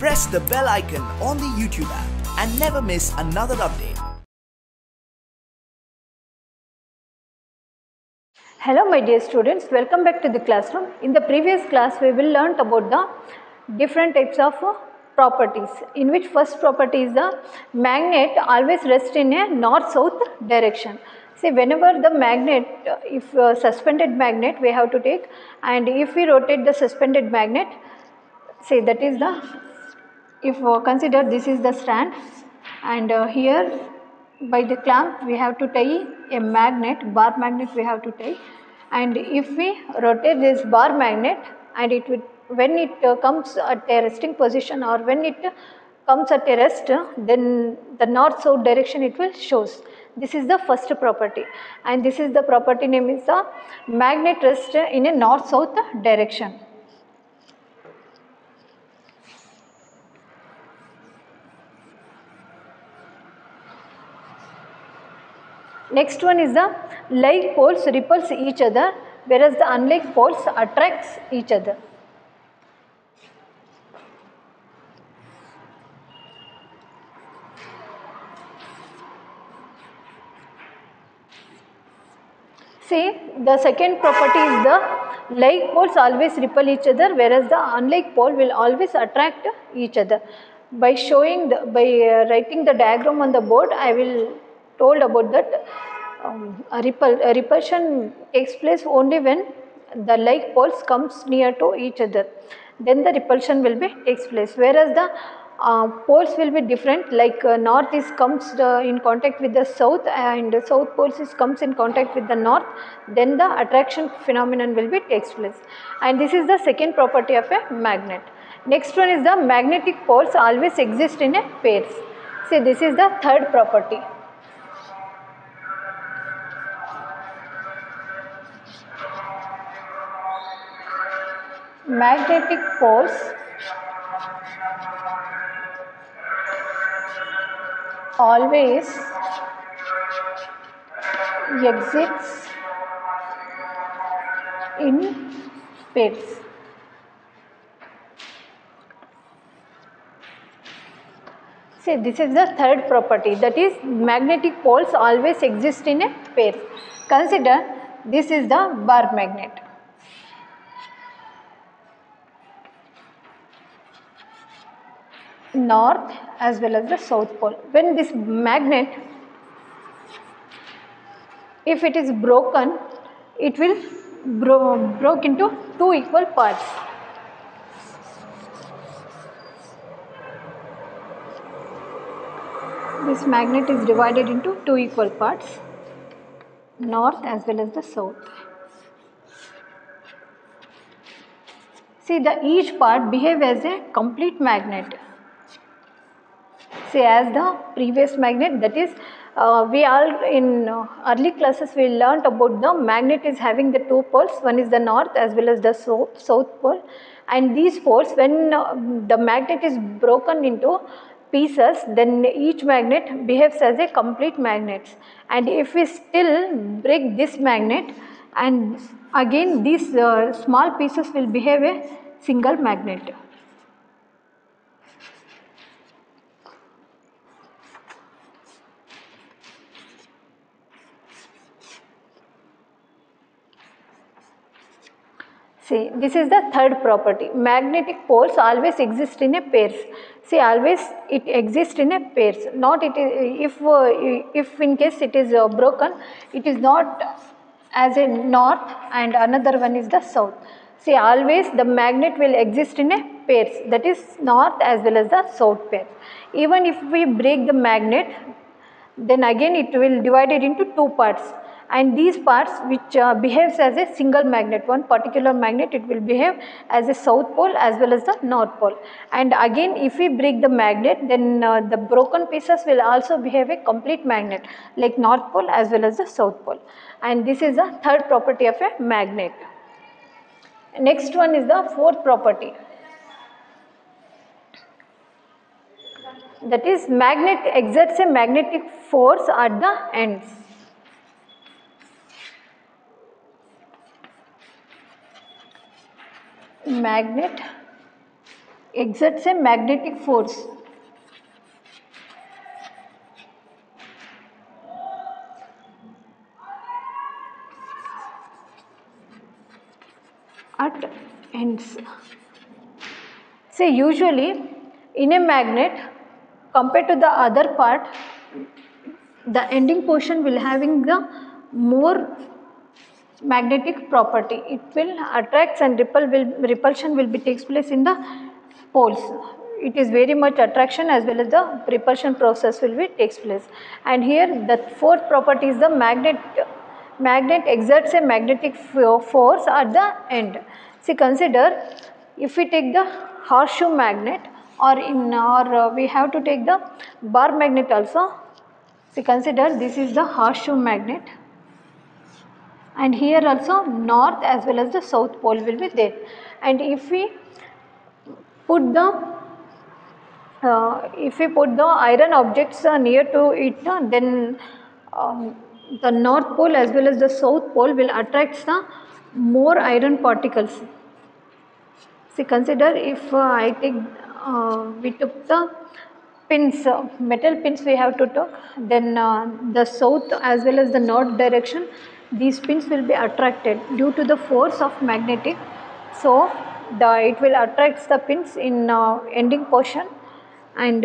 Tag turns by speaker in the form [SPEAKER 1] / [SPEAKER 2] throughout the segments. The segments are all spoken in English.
[SPEAKER 1] press the bell icon on the YouTube app and never miss another update.
[SPEAKER 2] Hello my dear students, welcome back to the classroom. In the previous class we will learn about the different types of properties, in which first property is the magnet always rests in a north-south direction. See, whenever the magnet, if suspended magnet we have to take, and if we rotate the suspended magnet, say that is the, if consider this is the strand, and here by the clamp we have to tie a magnet, bar magnet we have to tie, and if we rotate this bar magnet, and it will, when it comes at a resting position, or when it comes at a rest, then the north south direction it will shows. This is the first property, and this is the property name is the magnet rest in a north south direction. Next one is the like poles repulse each other, whereas the unlike poles attracts each other. See, the second property is the like poles always repel each other, whereas the unlike pole will always attract each other. By showing writing the diagram on the board, I will told about that. Repulsion takes place only when the like poles comes near to each other, then the repulsion will be takes place, whereas the poles will be different, like north is comes in contact with the south, and south poles is comes in contact with the north, then the attraction phenomenon will be takes place, and this is the second property of a magnet. Next one is the magnetic poles always exist in a pairs. See, this is the third property. Magnetic poles always exists in pairs. See, this is the third property, that is magnetic poles always exist in a pair. Consider this is the bar magnet. North as well as the south pole. When this magnet, if it is broken, it will broke into two equal parts. This magnet is divided into two equal parts, north as well as the south. See, the each part behave as a complete magnet. See, as the previous magnet, that is we all in early classes we learnt about the magnet is having the two poles, one is the north as well as the south pole, and these poles, when the magnet is broken into pieces, then each magnet behaves as a complete magnet, and if we still break this magnet, and again these small pieces will behave a single magnet. See, this is the third property. Magnetic poles always exist in a pairs. See, always it exists in a pairs. Not it is, if in case it is broken, it is not as a north and another one is the south. See, always the magnet will exist in a pairs, that is north as well as the south pair. Even if we break the magnet, then again it will divide it into two parts, and these parts which behaves as a single magnet, one particular magnet, it will behave as a south pole as well as the north pole, and again if we break the magnet, then the broken pieces will also behave a complete magnet like north pole as well as the south pole, and this is the third property of a magnet. Next one is the fourth property, that is magnet exerts a magnetic force at the ends. Magnet exerts a magnetic force at ends. Say usually in a magnet, compared to the other part, the ending portion will having the more magnetic property. It will attracts and repulsion will be takes place in the poles. It is very much attraction as well as the repulsion process will be takes place. And here the fourth property is the magnet exerts a magnetic force at the end. See, consider if we take the horseshoe magnet, or we have to take the bar magnet also. See, consider this is the horseshoe magnet, and here also north as well as the south pole will be there. And if we put the iron objects near to it, then the north pole as well as the south pole will attract the more iron particles. See, consider if we took the pins, metal pins we have to took, then the south as well as the north direction, these pins will be attracted due to the force of magnetic. So it will attract the pins in ending portion, and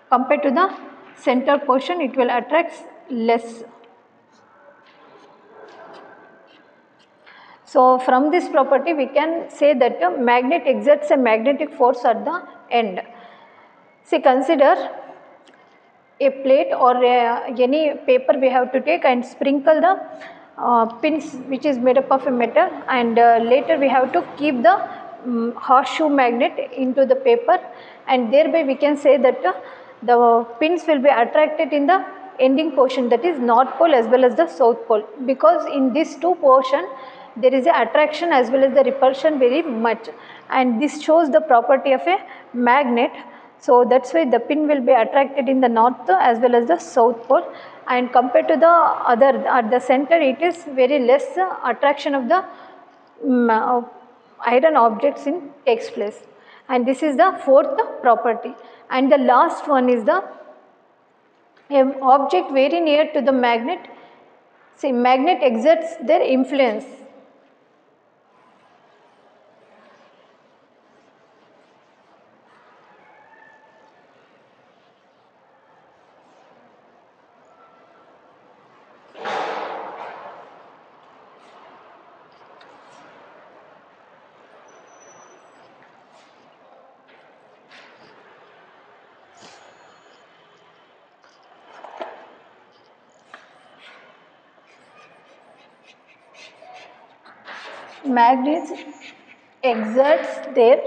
[SPEAKER 2] compared to the center portion it will attract less. So from this property we can say that a magnet exerts a magnetic force at the end. See, consider a plate or any paper we have to take and sprinkle the pins which is made up of a metal, and later we have to keep the horseshoe magnet into the paper, and thereby we can say that the pins will be attracted in the ending portion, that is north pole as well as the south pole, because in these two portion there is a attraction as well as the repulsion very much, and this shows the property of a magnet. So that's why the pin will be attracted in the north as well as the south pole, and compared to the other at the center it is very less attraction of the iron objects in takes place. And this is the fourth property. And the last one is the object very near to the magnet. See, magnet exerts their influence. Magnets exerts their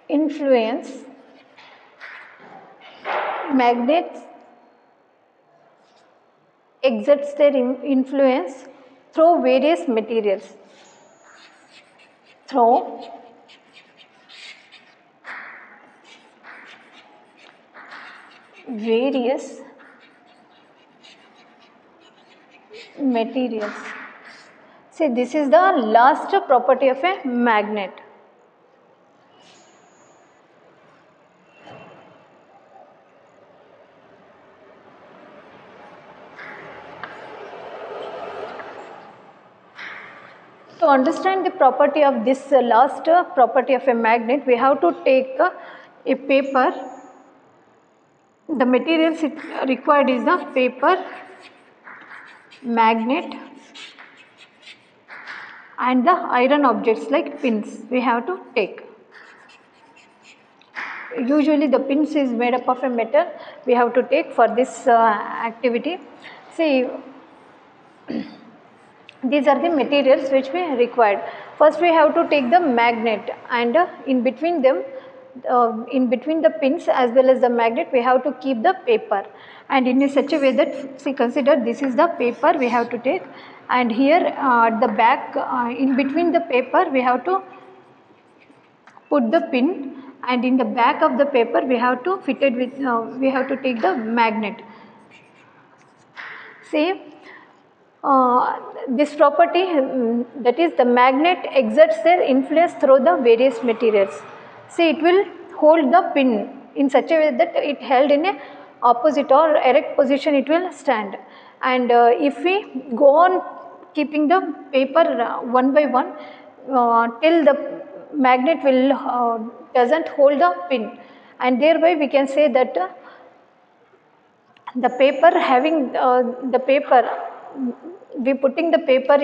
[SPEAKER 2] influence. Magnets exerts their influence through various materials. Through various materials. See, this is the last property of a magnet. To understand the property of this last property of a magnet, we have to take a paper. The materials required is the paper, magnet, and the iron objects like pins we have to take. Usually the pins is made up of a metal we have to take for this activity. See, these are the materials which we required. First we have to take the magnet, and in between them, in between the pins as well as the magnet, we have to keep the paper, and in such a way that, see, consider this is the paper we have to take, and here at the back, in between the paper we have to put the pin, and in the back of the paper we have to fit it with we have to take the magnet. See, This property, that is the magnet exerts their influence through the various materials. See, it will hold the pin in such a way that it held in a opposite or erect position, it will stand. And if we go on keeping the paper one by one till the magnet will doesn't hold the pin, and thereby we can say that the paper having the paper, we putting the paper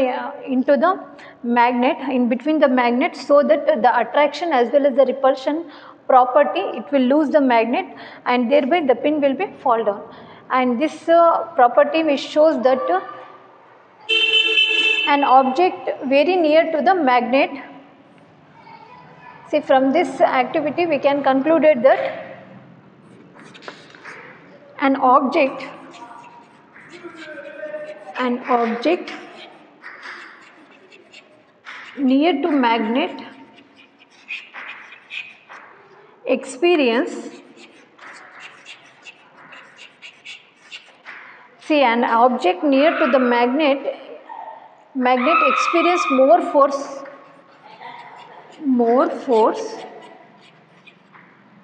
[SPEAKER 2] into the magnet, in between the magnet, so that the attraction as well as the repulsion property, it will lose the magnet, and thereby the pin will be fall down. And this property which shows that an object very near to the magnet, see, from this activity we can conclude that an object near to magnet experience, see, an object near to the magnet experience more force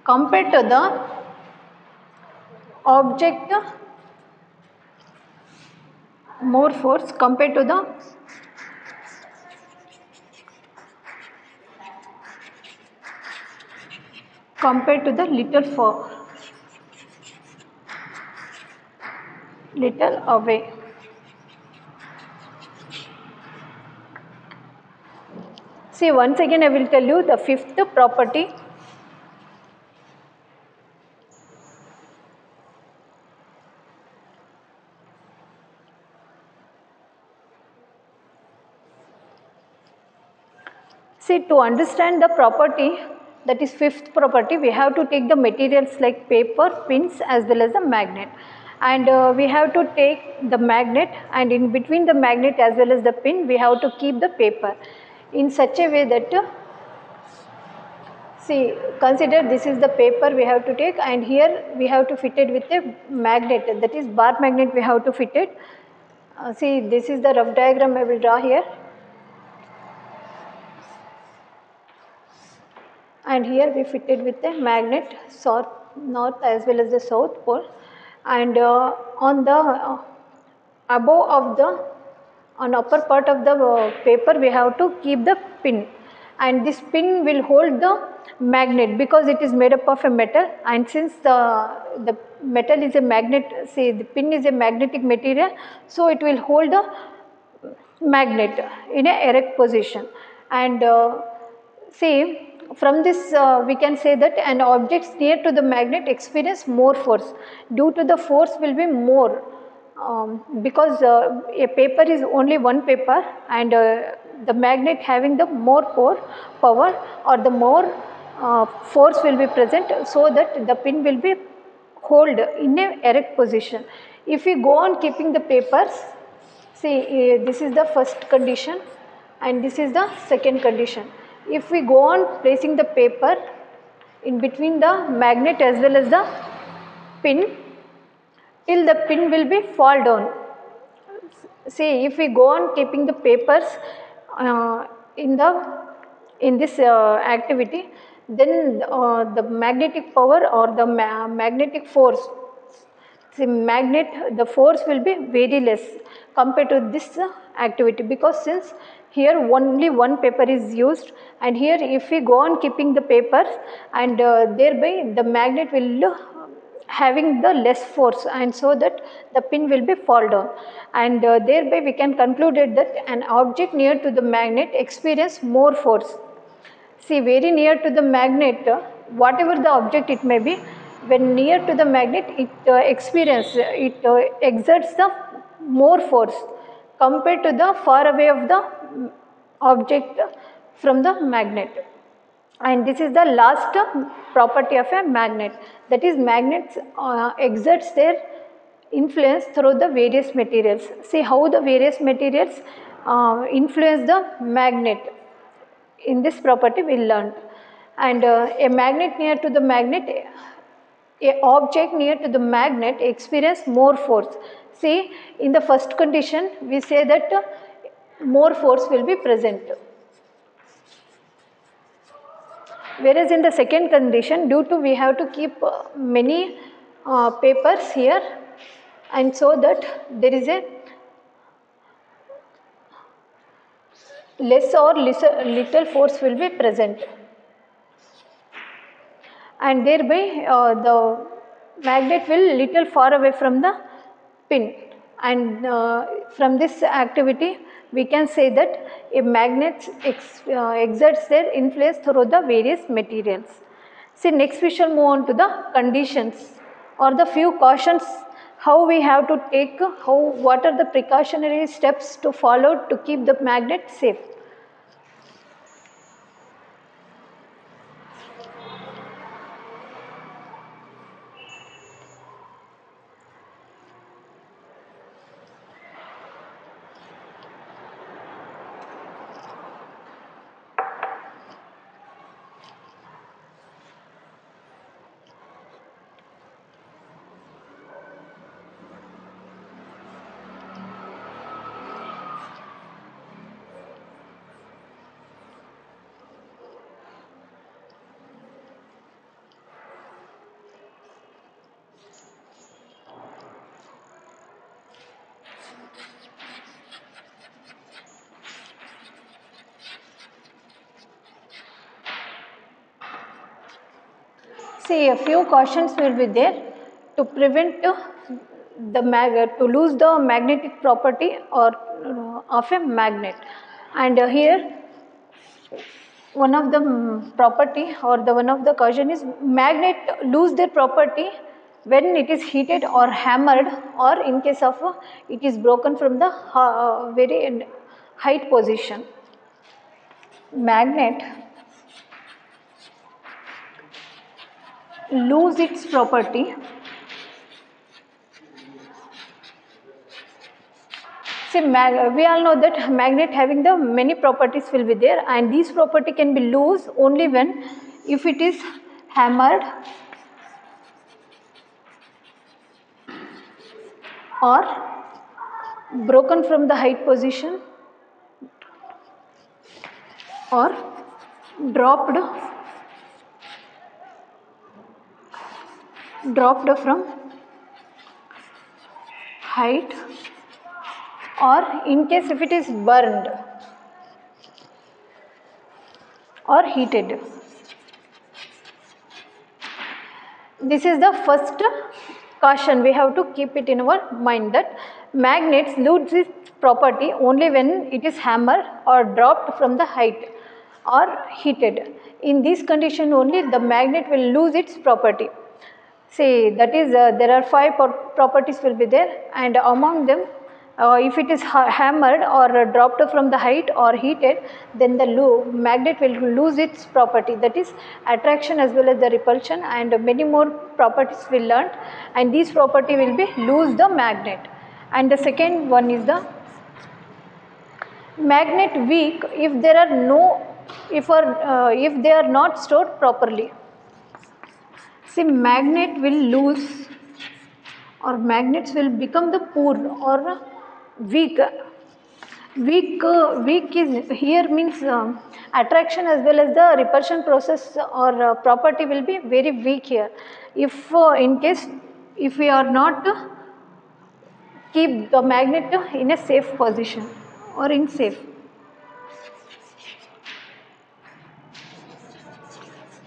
[SPEAKER 2] compared to the object, more force compared to the little away. See, once again I will tell you the fifth property. See, to understand the property, that is fifth property, we have to take the materials like paper, pins as well as the magnet, and we have to take the magnet, and in between the magnet as well as the pin we have to keep the paper in such a way that, see, consider this is the paper we have to take, and here we have to fit it with a magnet, that is bar magnet we have to fit it. See, this is the rough diagram I will draw here. And here we fitted with a magnet north as well as the south pole, and on the above of the, on upper part of the paper we have to keep the pin, and this pin will hold the magnet because it is made up of a metal, and since the metal is a magnet, say the pin is a magnetic material, so it will hold the magnet in a erect position. And see, from this we can say that an object near to the magnet experience more force, due to the force will be more, because a paper is only one paper, and the magnet having the more power or the more force will be present, so that the pin will be hold in a erect position. If we go on keeping the papers, see, this is the first condition and this is the second condition. If we go on placing the paper in between the magnet as well as the pin, till the pin will be fall down. See, if we go on keeping the papers in this activity, then the magnetic power or the magnetic force, the force will be very less compared to this activity, because since here only one paper is used, and here if we go on keeping the papers, and thereby the magnet will having the less force, and so that the pin will be fall down, and thereby we can conclude that an object near to the magnet experience more force. See, very near to the magnet, whatever the object it may be, when near to the magnet, it exerts the more force compared to the far away of the object from the magnet. And this is the last property of a magnet, that is magnets exerts their influence through the various materials. See how the various materials influence the magnet. In this property we learned. And a magnet near to the magnet, a object near to the magnet experience more force. See, in the first condition we say that more force will be present, whereas in the second condition, due to we have to keep many papers here, and so that there is a less or little force will be present, and thereby the magnet will little far away from the pin, and from this activity we can say that a magnet exerts their influence through the various materials. See, next we shall move on to the conditions or the few cautions, how we have to take, what are the precautionary steps to follow to keep the magnet safe. See, a few cautions will be there to prevent to lose the magnetic property or of a magnet, and here one of the property or the one of the caution is magnet lose their property when it is heated or hammered, or in case of it is broken from the very height position. Magnet lose its property. See, we all know that magnet having the many properties will be there, and these property can be loose only when if it is hammered or broken from the height position or dropped from height, or in case if it is burned or heated. This is the first caution, we have to keep it in our mind, that magnets lose its property only when it is hammered or dropped from the height or heated. In this condition only the magnet will lose its property. See, that is there are 5 properties will be there, and among them if it is hammered or dropped from the height or heated, then the magnet will lose its property, that is attraction as well as the repulsion, and many more properties we learnt, and these property will be lose the magnet. And the second one is the magnet weak if there are no if they are not stored properly. See, magnet will lose, or magnets will become the poor or weak. Weak is here means attraction as well as the repulsion process or property will be very weak here. If in case if we are not keep the magnet in a safe position or in safe.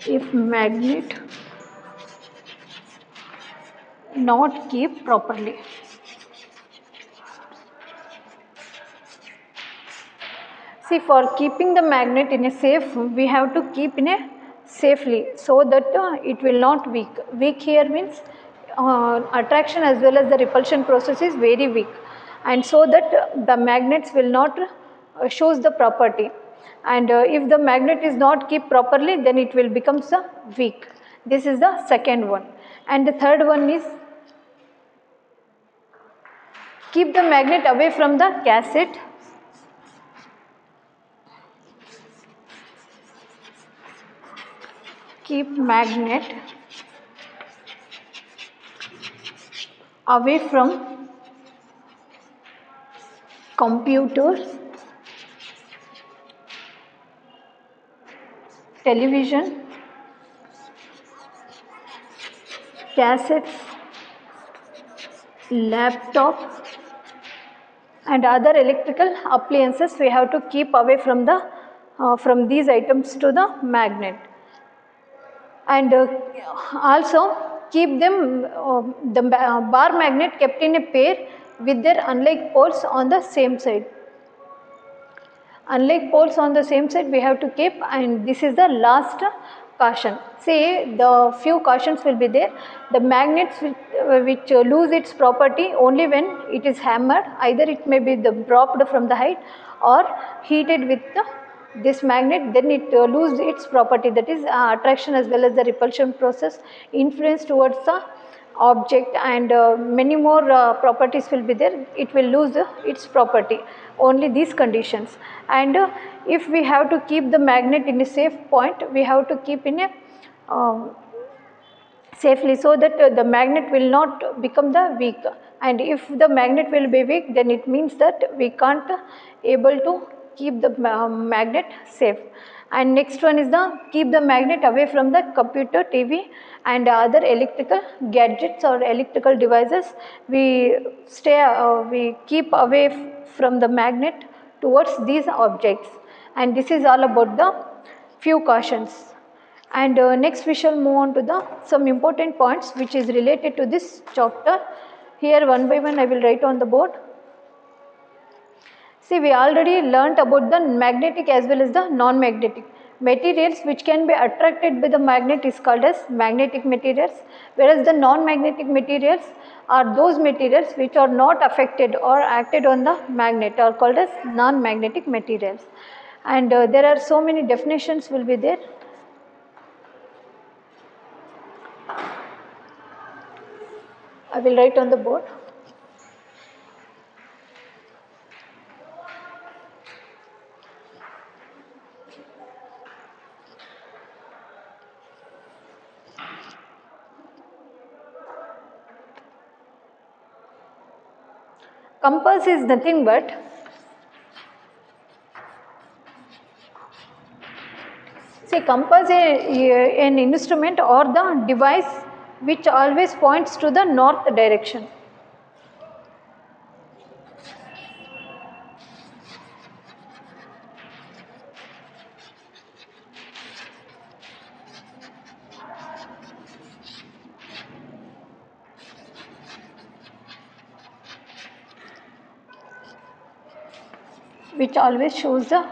[SPEAKER 2] If magnet not keep properly. See, for keeping the magnet in a safe, we have to keep in a safely, so that it will not weak. Weak here means attraction as well as the repulsion process is very weak, and so that the magnets will not shows the property, and if the magnet is not kept properly, then it will become weak. This is the second one. And the third one is keep the magnet away from the cassette. Keep magnet away from computer, television, cassettes, laptop, and other electrical appliances we have to keep away from the from these items to the magnet. And also keep them the bar magnet kept in a pair with their unlike poles on the same side. Unlike poles on the same side we have to keep, and this is the last caution. See, the few cautions will be there. The magnets which lose its property only when it is hammered, either it may be dropped from the height or heated with this magnet, then it loses its property, that is attraction as well as the repulsion process, influence towards the object, and many more properties will be there. It will lose its property, only these conditions. And if we have to keep the magnet in a safe point, we have to keep in a safely, so that the magnet will not become the weak. And if the magnet will be weak, then it means that we can't able to keep the magnet safe. And next one is the keep the magnet away from the computer, TV, and other electrical gadgets or electrical devices. We keep away from the magnet towards these objects. And this is all about the few cautions. And next we shall move on to the some important points which is related to this chapter. Here one by one I will write on the board. See, we already learnt about the magnetic as well as the non-magnetic. Materials which can be attracted by the magnet is called as magnetic materials, whereas the non-magnetic materials are those materials which are not affected or acted on the magnet, are called as non-magnetic materials. And there are so many definitions will be there. I will write on the board. Compass is nothing but compass is an instrument or the device which always points to the north direction. Which always shows the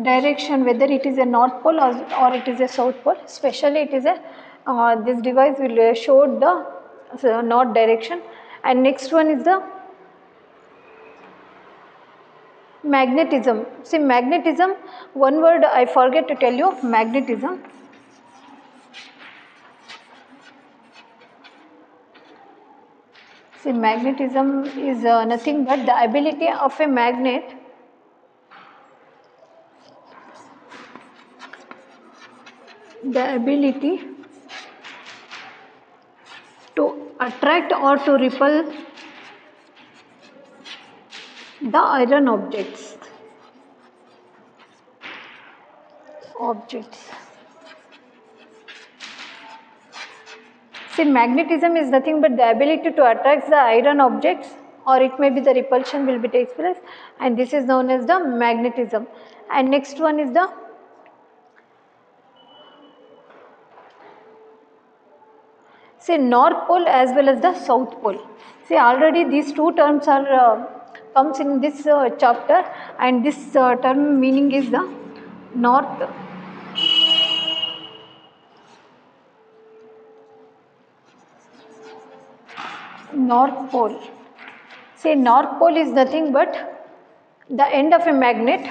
[SPEAKER 2] direction, whether it is a north pole or it is a south pole. Especially it is a this device will show the north direction. And next one is the magnetism. See, magnetism, one word I forget to tell you, magnetism. See, magnetism is nothing but the ability of a magnet to attract or to repel the iron objects. See, magnetism is nothing but the ability to attract the iron objects, or it may be the repulsion will be takes place, and this is known as the magnetism. And next one is the north pole as well as the south pole. See, already these two terms are comes in this chapter, and this term meaning is the north pole. See, north pole is nothing but the end of a magnet,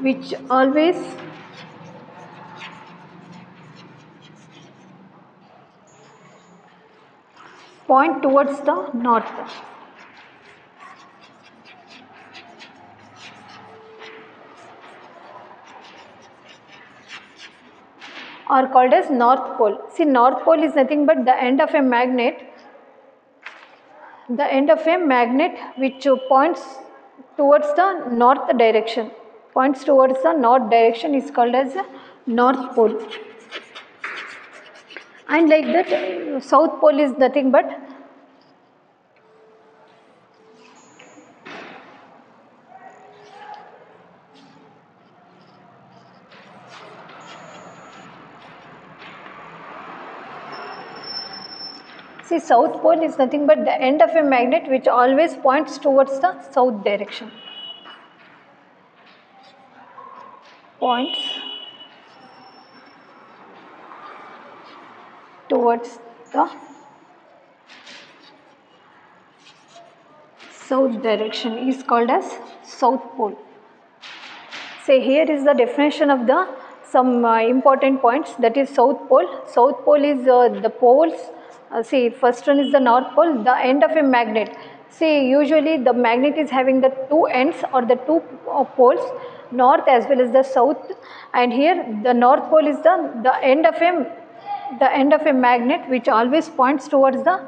[SPEAKER 2] which always point towards the north. are called as north pole. See, north pole is nothing but the end of a magnet, which points towards the north direction, is called as north pole. And like that, south pole is nothing but see, south pole is nothing but the end of a magnet which always points towards the south direction. Points towards the south direction is called as south pole. Say, here is the definition of the some important points, that is south pole. South pole is the poles. See, first one is the north pole, the end of a magnet. See, usually the magnet is having the two ends or the two poles, north as well as the south, and here the north pole is the end of a magnet which always points towards the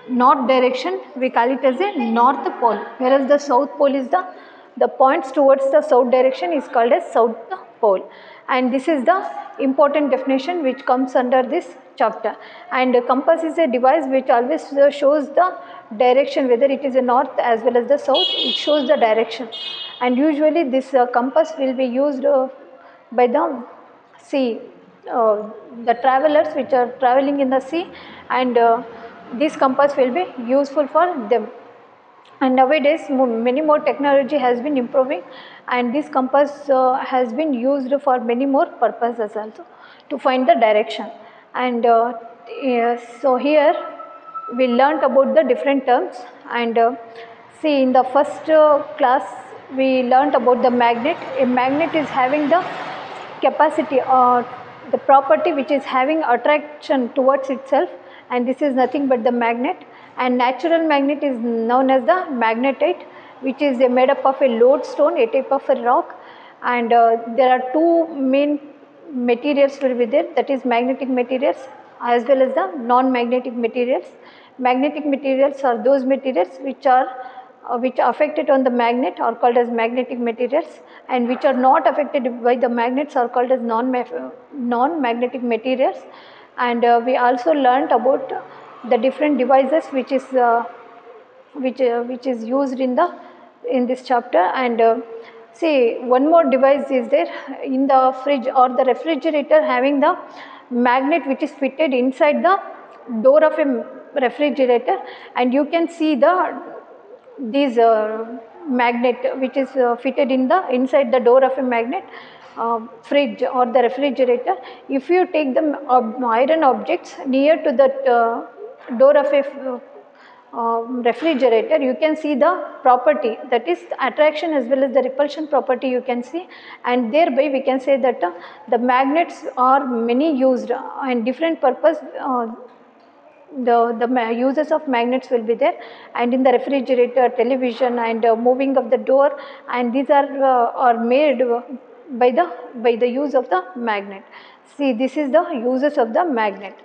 [SPEAKER 2] north direction. We call it as a north pole, whereas the south pole is the points towards the south direction is called as south pole. And this is the important definition which comes under this chapter. And compass is a device which always shows the direction, whether it is a north as well as the south, it shows the direction. And usually this compass will be used by the sea, the travelers which are traveling in the sea, and this compass will be useful for them. And nowadays many more technology has been improving, and this compass has been used for many more purposes also to find the direction. And so here we learnt about the different terms. And see, in the first class we learnt about the magnet. A magnet is having the capacity or the property which is having attraction towards itself, and this is nothing but the magnet. And natural magnet is known as the magnetite, which is made up of a lodestone, a type of a rock. And there are two main materials will be there, that is magnetic materials as well as the non-magnetic materials. Magnetic materials are those materials which are affected on the magnet are called as magnetic materials, and which are not affected by the magnets are called as non-magnetic materials. And we also learnt about the different devices which is used in this chapter. And see, one more device is there in the fridge or the refrigerator, having the magnet which is fitted inside the door of a refrigerator, and you can see these magnet which is fitted inside the door of a magnet fridge or the refrigerator. If you take the iron objects near to the door of a refrigerator, you can see the property, that is attraction as well as the repulsion property you can see. And thereby we can say that the magnets are many used and different purpose. The uses of magnets will be there, and in the refrigerator, television, and moving of the door, and these are made by the use of the magnet. See, this is the uses of the magnet.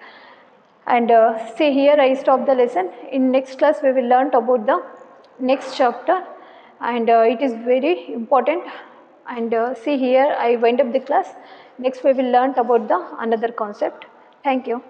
[SPEAKER 2] And see, here I stop the lesson. In next class we will learn about the next chapter, and it is very important. And see, here I wind up the class. Next we will learn about the another concept. Thank you.